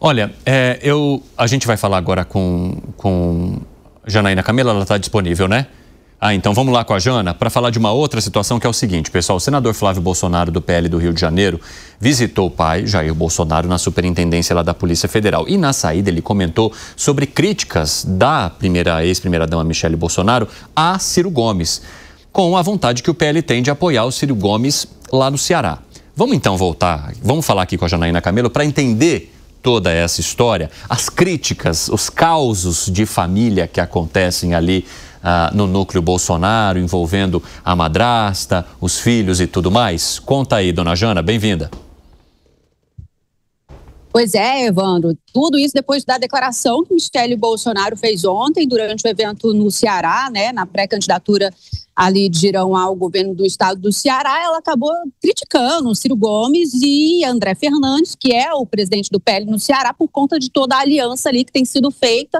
Olha, a gente vai falar agora com Janaína Camelo, ela está disponível, né? Então vamos lá com a Jana para falar de uma outra situação que é o seguinte, pessoal. O senador Flávio Bolsonaro, do PL do Rio de Janeiro, visitou o pai, Jair Bolsonaro, na superintendência lá da Polícia Federal. E na saída ele comentou sobre críticas da ex-primeira-dama Michele Bolsonaro a Ciro Gomes, com a vontade que o PL tem de apoiar o Ciro Gomes lá no Ceará. Vamos então vamos falar aqui com a Janaína Camelo para entender toda essa história, as críticas, os causos de família que acontecem ali no núcleo Bolsonaro, envolvendo a madrasta, os filhos e tudo mais. Conta aí, dona Jana, bem-vinda. Pois é, Evandro, tudo isso depois da declaração que Michele Bolsonaro fez ontem durante o evento no Ceará, né, na pré-candidatura ali de Girão ao governo do estado do Ceará. Ela acabou criticando o Ciro Gomes e André Fernandes, que é o presidente do PL no Ceará, por conta de toda a aliança ali que tem sido feita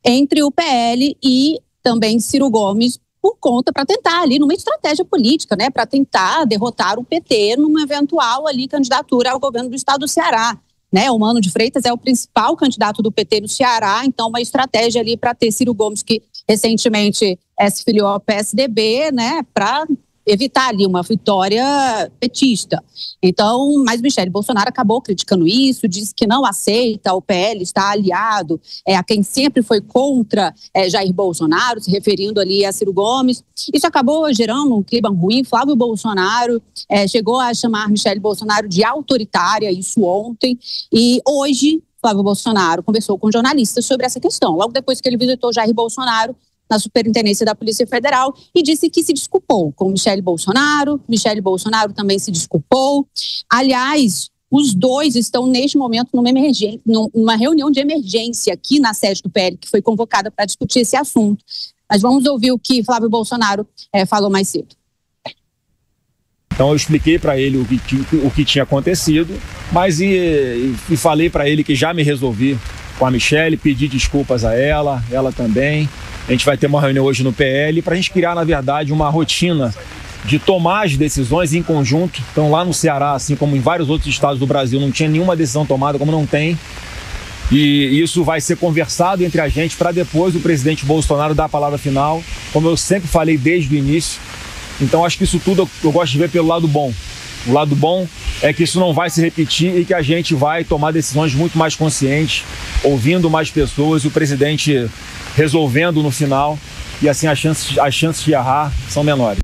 entre o PL e também Ciro Gomes, por conta, para tentar ali, numa estratégia política, né, para tentar derrotar o PT numa eventual ali candidatura ao governo do estado do Ceará. Né, o Mano de Freitas é o principal candidato do PT no Ceará, então uma estratégia ali para ter Ciro Gomes, que recentemente se filiou ao PSDB, né, para evitar ali uma vitória petista. Então, mas Michele Bolsonaro acabou criticando isso, disse que não aceita o PL estar aliado a quem sempre foi contra Jair Bolsonaro, se referindo ali a Ciro Gomes. Isso acabou gerando um clima ruim. Flávio Bolsonaro chegou a chamar Michele Bolsonaro de autoritária, isso ontem, e hoje Flávio Bolsonaro conversou com jornalistas sobre essa questão, logo depois que ele visitou Jair Bolsonaro na superintendência da Polícia Federal, e disse que se desculpou com Michele Bolsonaro. Michele Bolsonaro também se desculpou. Aliás, os dois estão neste momento numa reunião de emergência aqui na sede do PL, que foi convocada para discutir esse assunto. Mas vamos ouvir o que Flávio Bolsonaro falou mais cedo. Então eu expliquei para ele o que tinha acontecido, mas e falei para ele que já me resolvi com a Michele, pedi desculpas a ela também. A gente vai ter uma reunião hoje no PL para a gente criar, na verdade, uma rotina de tomar as decisões em conjunto. Então, lá no Ceará, assim como em vários outros estados do Brasil, não tinha nenhuma decisão tomada, como não tem. E isso vai ser conversado entre a gente para depois o presidente Bolsonaro dar a palavra final, como eu sempre falei desde o início. Então, acho que isso tudo eu gosto de ver pelo lado bom. O lado bom é que isso não vai se repetir e que a gente vai tomar decisões muito mais conscientes, ouvindo mais pessoas e o presidente resolvendo no final, e assim as chances de errar são menores.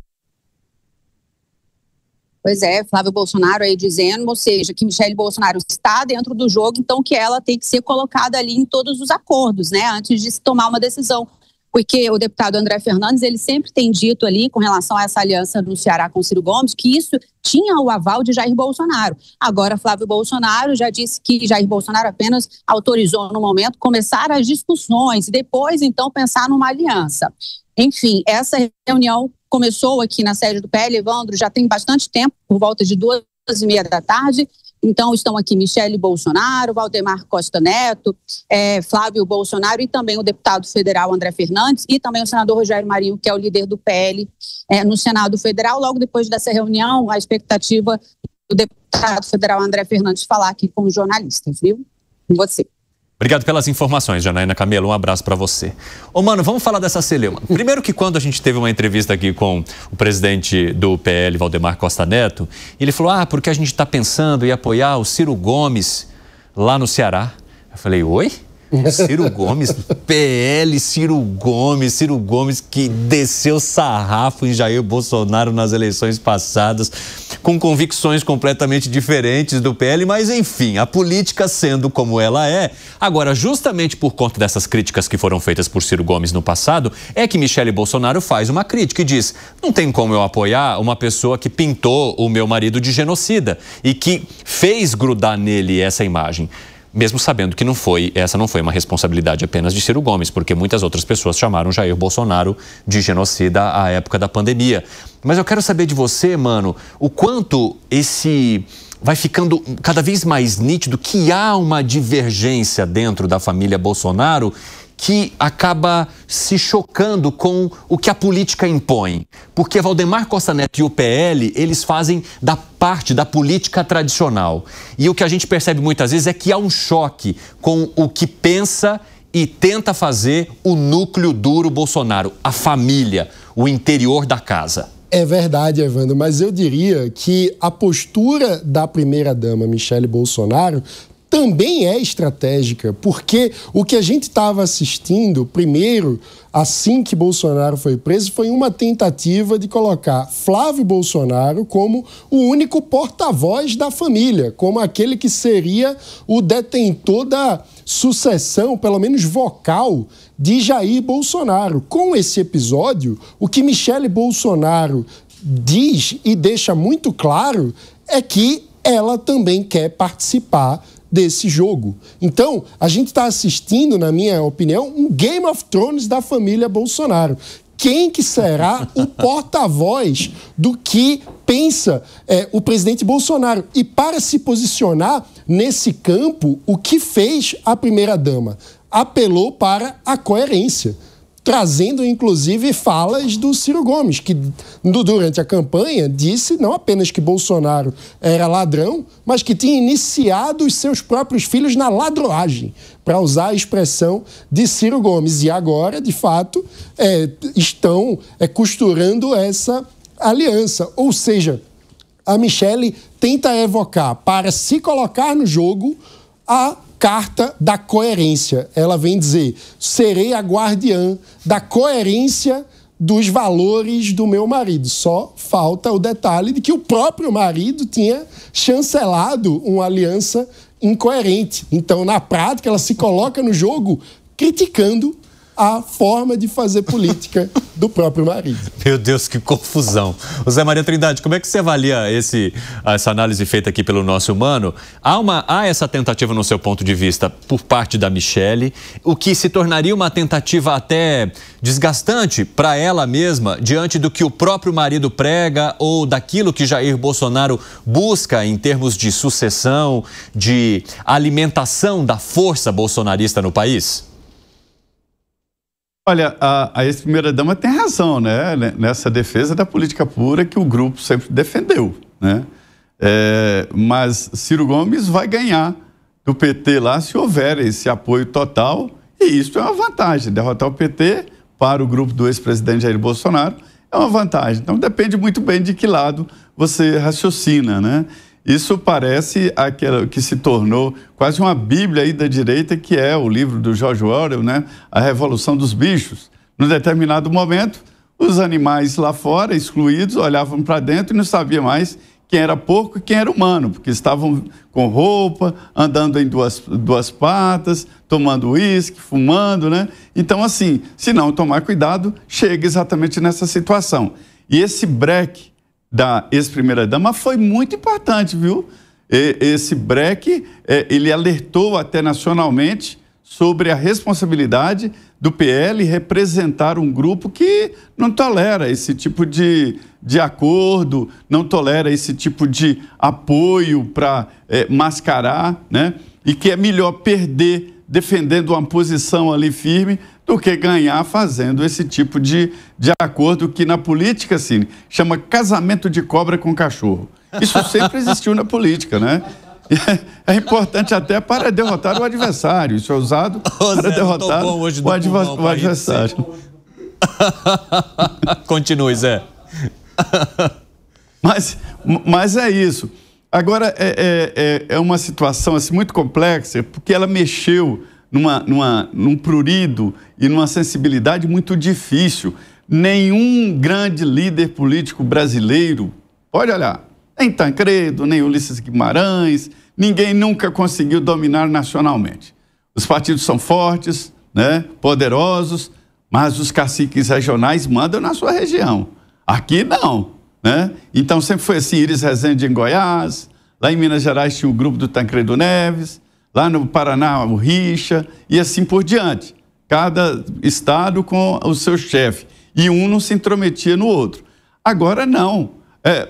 Pois é, Flávio Bolsonaro aí dizendo, ou seja, que Michele Bolsonaro está dentro do jogo, então que ela tem que ser colocada ali em todos os acordos, né, antes de se tomar uma decisão. Porque o deputado André Fernandes, ele sempre tem dito ali, com relação a essa aliança no Ceará com Ciro Gomes, que isso tinha o aval de Jair Bolsonaro. Agora, Flávio Bolsonaro já disse que Jair Bolsonaro apenas autorizou, no momento, começar as discussões e depois, então, pensar numa aliança. Enfim, essa reunião começou aqui na sede do PL, Evandro, já tem bastante tempo, por volta de 2h30 da tarde. Então, estão aqui Michele Bolsonaro, Valdemar Costa Neto, Flávio Bolsonaro e também o deputado federal André Fernandes e também o senador Rogério Marinho, que é o líder do PL no Senado Federal. Logo depois dessa reunião, a expectativa do deputado federal André Fernandes falar aqui com os jornalistas, viu? Com você. Obrigado pelas informações, Janaína Camelo. Um abraço para você. Ô, mano, vamos falar dessa celeuma. Primeiro que quando a gente teve uma entrevista aqui com o presidente do PL, Valdemar Costa Neto, ele falou, porque a gente está pensando em apoiar o Ciro Gomes lá no Ceará. Eu falei, oi? Ciro Gomes, PL, Ciro Gomes que desceu sarrafo em Jair Bolsonaro nas eleições passadas, com convicções completamente diferentes do PL, mas enfim, a política sendo como ela é. Agora, justamente por conta dessas críticas que foram feitas por Ciro Gomes no passado, é que Michele Bolsonaro faz uma crítica e diz, não tem como eu apoiar uma pessoa que pintou o meu marido de genocida e que fez grudar nele essa imagem. Mesmo sabendo que essa não foi uma responsabilidade apenas de Ciro Gomes, porque muitas outras pessoas chamaram Jair Bolsonaro de genocida à época da pandemia. Mas eu quero saber de você, mano, o quanto vai ficando cada vez mais nítido que há uma divergência dentro da família Bolsonaro que acaba se chocando com o que a política impõe. Porque Valdemar Costa Neto e o PL, eles fazem da parte da política tradicional. E o que a gente percebe muitas vezes é que há um choque com o que pensa e tenta fazer o núcleo duro Bolsonaro, a família, o interior da casa. É verdade, Evandro, mas eu diria que a postura da primeira-dama, Michele Bolsonaro, também é estratégica, porque o que a gente estava assistindo, primeiro, assim que Bolsonaro foi preso, foi uma tentativa de colocar Flávio Bolsonaro como o único porta-voz da família, como aquele que seria o detentor da sucessão, pelo menos vocal, de Jair Bolsonaro. Com esse episódio, o que Michele Bolsonaro diz e deixa muito claro é que ela também quer participar desse jogo. Então, a gente está assistindo, na minha opinião, um Game of Thrones da família Bolsonaro. Quem que será o porta-voz do que pensa o presidente Bolsonaro? E para se posicionar nesse campo, o que fez a primeira-dama? Apelou para a coerência, trazendo, inclusive, falas do Ciro Gomes, que durante a campanha disse não apenas que Bolsonaro era ladrão, mas que tinha iniciado os seus próprios filhos na ladroagem, para usar a expressão de Ciro Gomes. E agora, de fato, estão costurando essa aliança. Ou seja, a Michele tenta evocar, para se colocar no jogo, a carta da coerência. Ela vem dizer: serei a guardiã da coerência dos valores do meu marido. Só falta o detalhe de que o próprio marido tinha chancelado uma aliança incoerente. Então, na prática, ela se coloca no jogo criticando a forma de fazer política do próprio marido. Meu Deus, que confusão. José Maria Trindade, como é que você avalia essa análise feita aqui pelo nosso humano? Há essa tentativa, no seu ponto de vista, por parte da Michele, o que se tornaria uma tentativa até desgastante para ela mesma, diante do que o próprio marido prega ou daquilo que Jair Bolsonaro busca em termos de sucessão, de alimentação da força bolsonarista no país? Olha, a ex-primeira-dama tem razão, né? Nessa defesa da política pura que o grupo sempre defendeu, né? Mas Ciro Gomes vai ganhar do PT lá se houver esse apoio total, e isso é uma vantagem. Derrotar o PT para o grupo do ex-presidente Jair Bolsonaro é uma vantagem. Então depende muito bem de que lado você raciocina, né? Isso parece aquela que se tornou quase uma bíblia aí da direita, que é o livro do George Orwell, né? A Revolução dos Bichos. Num determinado momento, os animais lá fora, excluídos, olhavam para dentro e não sabiam mais quem era porco e quem era humano, porque estavam com roupa, andando em duas patas, tomando uísque, fumando, né? Então, assim, se não tomar cuidado, chega exatamente nessa situação. E esse break da ex-primeira-dama foi muito importante, viu? Esse break, ele alertou até nacionalmente sobre a responsabilidade do PL representar um grupo que não tolera esse tipo de acordo, não tolera esse tipo de apoio para mascarar, né? E que é melhor perder defendendo uma posição ali firme do que ganhar fazendo esse tipo de acordo que na política, assim, chama casamento de cobra com cachorro. Isso sempre existiu na política, né? É importante até para derrotar o adversário. Isso é usado para derrotar o adversário. Continue, Zé. Mas é isso. Agora, é uma situação assim, muito complexa, porque ela mexeu num prurido e numa sensibilidade muito difícil. Nenhum grande líder político brasileiro, pode olhar, nem Tancredo, nem Ulisses Guimarães, ninguém nunca conseguiu dominar nacionalmente. Os partidos são fortes, né, poderosos, mas os caciques regionais mandam na sua região. Aqui não, né? Então sempre foi assim, Iris Rezende em Goiás, lá em Minas Gerais tinha o grupo do Tancredo Neves, lá no Paraná o Richa e assim por diante. Cada estado com o seu chefe e um não se intrometia no outro. Agora não.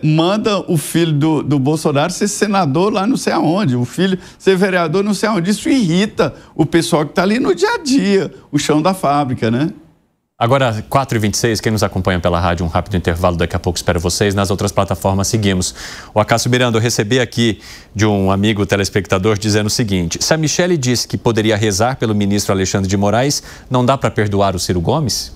manda o filho do Bolsonaro ser senador lá não sei aonde, o filho ser vereador não sei aonde. Isso irrita o pessoal que está ali no dia a dia, o chão da fábrica, né? Agora, 4h26, quem nos acompanha pela rádio, um rápido intervalo, daqui a pouco espero vocês. Nas outras plataformas seguimos. O Acácio Miranda, eu recebi aqui de um amigo telespectador dizendo o seguinte: se a Michele disse que poderia rezar pelo ministro Alexandre de Moraes, não dá para perdoar o Ciro Gomes?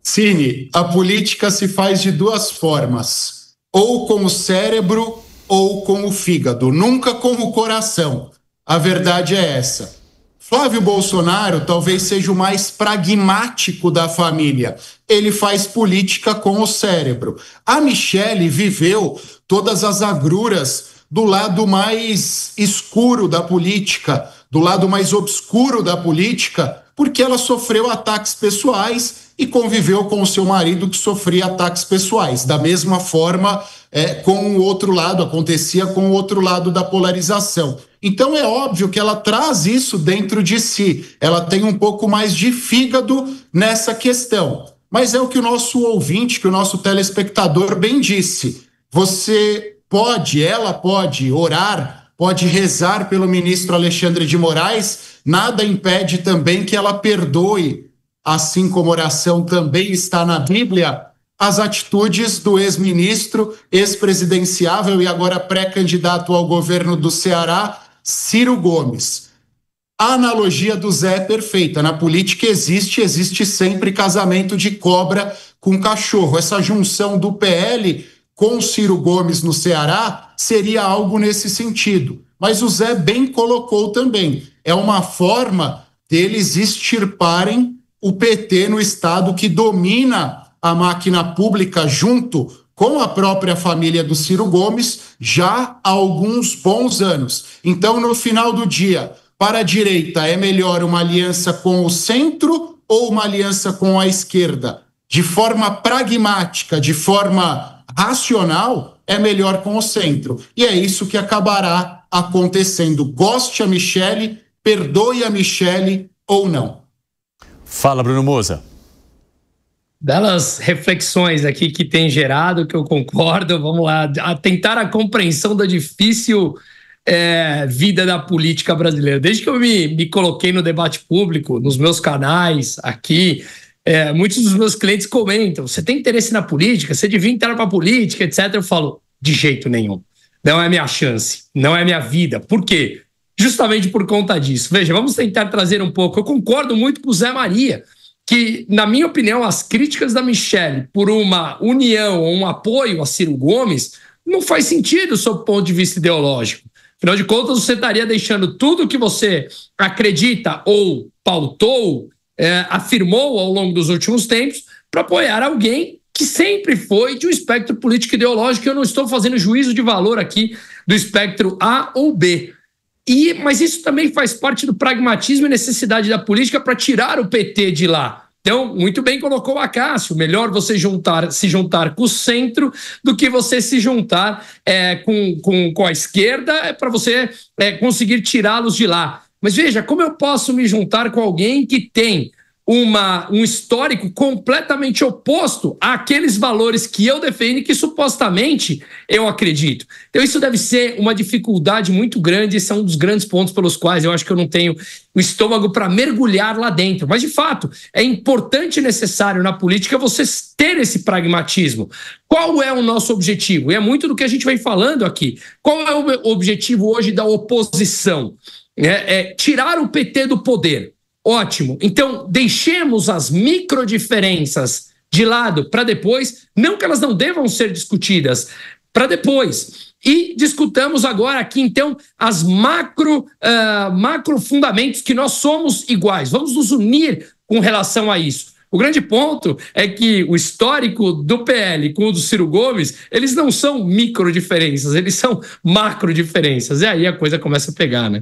Cine, a política se faz de duas formas, ou com o cérebro ou com o fígado, nunca com o coração. A verdade é essa. Flávio Bolsonaro talvez seja o mais pragmático da família. Ele faz política com o cérebro. A Michele viveu todas as agruras do lado mais escuro da política, do lado mais obscuro da política, porque ela sofreu ataques pessoais e conviveu com o seu marido que sofria ataques pessoais. Da mesma forma, com o outro lado, acontecia com o outro lado da polarização. Então é óbvio que ela traz isso dentro de si. Ela tem um pouco mais de fígado nessa questão. Mas é o que o nosso ouvinte, que o nosso telespectador bem disse. Ela pode orar, pode rezar pelo ministro Alexandre de Moraes, nada impede também que ela perdoe, assim como oração também está na Bíblia, as atitudes do ex-ministro, ex-presidenciável e agora pré-candidato ao governo do Ceará, Ciro Gomes. A analogia do Zé é perfeita. Na política existe sempre casamento de cobra com cachorro. Essa junção do PL com Ciro Gomes no Ceará seria algo nesse sentido. Mas o Zé bem colocou também. É uma forma deles extirparem o PT no estado que domina a máquina pública junto com a própria família do Ciro Gomes já há alguns bons anos. Então, no final do dia, para a direita é melhor uma aliança com o centro ou uma aliança com a esquerda? De forma pragmática, de forma racional, é melhor com o centro. E é isso que acabará acontecendo. Goste a Michele, perdoe a Michele ou não. Fala, Bruno Moza. Belas reflexões aqui que tem gerado, que eu concordo. Vamos lá, a tentar a compreensão da difícil vida da política brasileira. Desde que eu me coloquei no debate público, nos meus canais aqui, muitos dos meus clientes comentam: você tem interesse na política? Você devia entrar para a política, etc. Eu falo: de jeito nenhum. Não é minha chance, não é minha vida. Por quê? Justamente por conta disso. Veja, vamos tentar trazer um pouco. Eu concordo muito com o Zé Maria, que, na minha opinião, as críticas da Michele por uma união ou um apoio a Ciro Gomes não faz sentido sob o ponto de vista ideológico. Afinal de contas, você estaria deixando tudo que você acredita ou pautou, afirmou ao longo dos últimos tempos, para apoiar alguém que sempre foi de um espectro político ideológico. Eu não estou fazendo juízo de valor aqui do espectro A ou B. Mas isso também faz parte do pragmatismo e necessidade da política para tirar o PT de lá. Então, muito bem colocou o Acácio: melhor você se juntar com o centro do que você se juntar com a esquerda para você conseguir tirá-los de lá. Mas veja, como eu posso me juntar com alguém que tem um histórico completamente oposto àqueles valores que eu defendo e que supostamente eu acredito? Então isso deve ser uma dificuldade muito grande. Esse é um dos grandes pontos pelos quais eu acho que eu não tenho o estômago para mergulhar lá dentro. Mas de fato é importante e necessário na política você ter esse pragmatismo. Qual é o nosso objetivo? E é muito do que a gente vem falando aqui. Qual é o objetivo hoje da oposição? Tirar o PT do poder. Ótimo. Então, deixemos as microdiferenças de lado para depois, não que elas não devam ser discutidas, para depois. E discutamos agora aqui, então, as macro fundamentos que nós somos iguais. Vamos nos unir com relação a isso. O grande ponto é que o histórico do PL com o do Ciro Gomes, eles não são microdiferenças, eles são macrodiferenças. E aí a coisa começa a pegar, né?